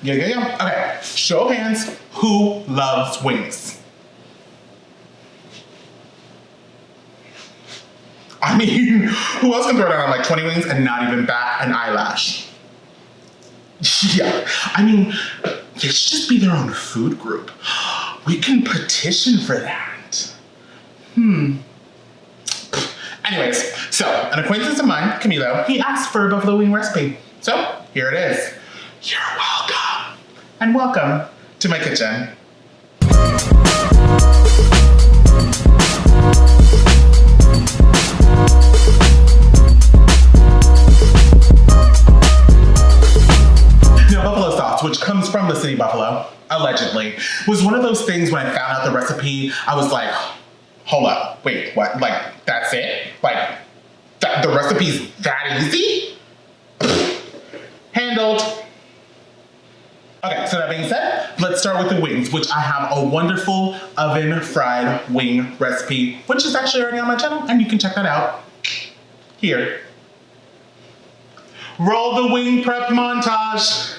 Yeah. Okay, show of hands, who loves wings? I mean, who else can throw down like 20 wings and not even bat an eyelash? Yeah, I mean, they should just be their own food group. We can petition for that. Anyways, so an acquaintance of mine, Camilo, he asked for a buffalo wing recipe. So here it is. You're welcome. And welcome to my kitchen. Now, buffalo sauce, which comes from the city Buffalo, allegedly, was one of those things when I found out the recipe, I was like, hold up, wait, what? Like, that's it? Like, the recipe's that easy? Handled. Okay, so that being said, let's start with the wings, which I have a wonderful oven fried wing recipe, which is actually already on my channel, and you can check that out here. Roll the wing prep montage.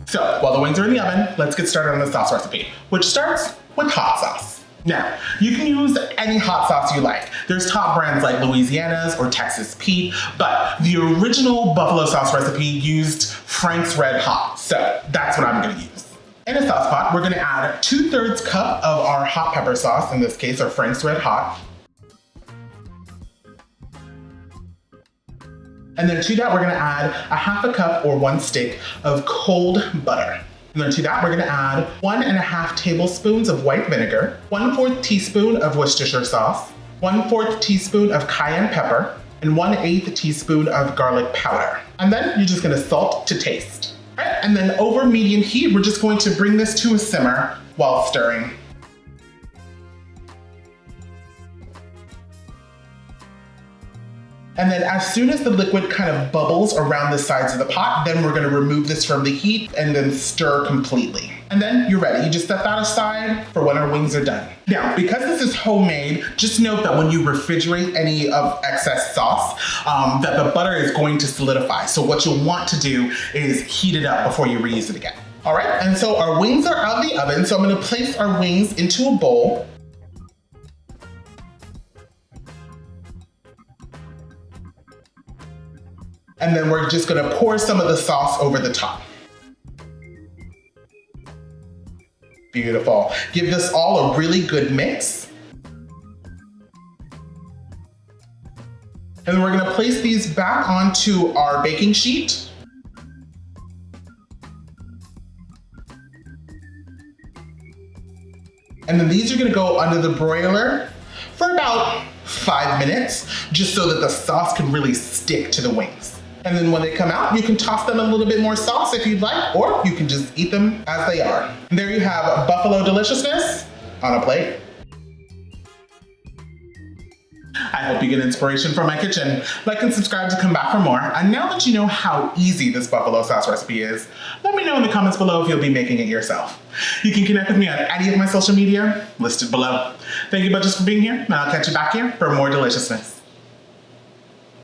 So while the wings are in the oven, let's get started on the sauce recipe, which starts with hot sauce. Now, you can use any hot sauce you like. There's top brands like Louisiana's or Texas Pete, but the original buffalo sauce recipe used Frank's Red Hot, so that's what I'm gonna use. In a sauce pot, we're gonna add 2/3 cup of our hot pepper sauce, in this case, our Frank's Red Hot. And then to that, we're gonna add a 1/2 cup or 1 stick of cold butter. And then to that, we're gonna add 1.5 tablespoons of white vinegar, 1/4 teaspoon of Worcestershire sauce, 1/4 teaspoon of cayenne pepper, and 1/8 teaspoon of garlic powder. And then you're just gonna salt to taste. All right, and then over medium heat, we're just going to bring this to a simmer while stirring. And then as soon as the liquid kind of bubbles around the sides of the pot, then we're gonna remove this from the heat and then stir completely. And then you're ready. You just set that aside for when our wings are done. Now, because this is homemade, just note that when you refrigerate any of excess sauce, that the butter is going to solidify. So what you'll want to do is heat it up before you reuse it again. All right, and so our wings are out of the oven, so I'm gonna place our wings into a bowl. And then we're just gonna pour some of the sauce over the top. Beautiful. Give this all a really good mix. And then we're gonna place these back onto our baking sheet. And then these are gonna go under the broiler for about 5 minutes, just so that the sauce can really stick to the wings. And then when they come out, you can toss them a little bit more sauce if you'd like, or you can just eat them as they are. And there you have buffalo deliciousness on a plate. I hope you get inspiration from my kitchen. Like and subscribe to come back for more. And now that you know how easy this buffalo sauce recipe is, let me know in the comments below if you'll be making it yourself. You can connect with me on any of my social media listed below. Thank you bunches for being here, and I'll catch you back here for more deliciousness.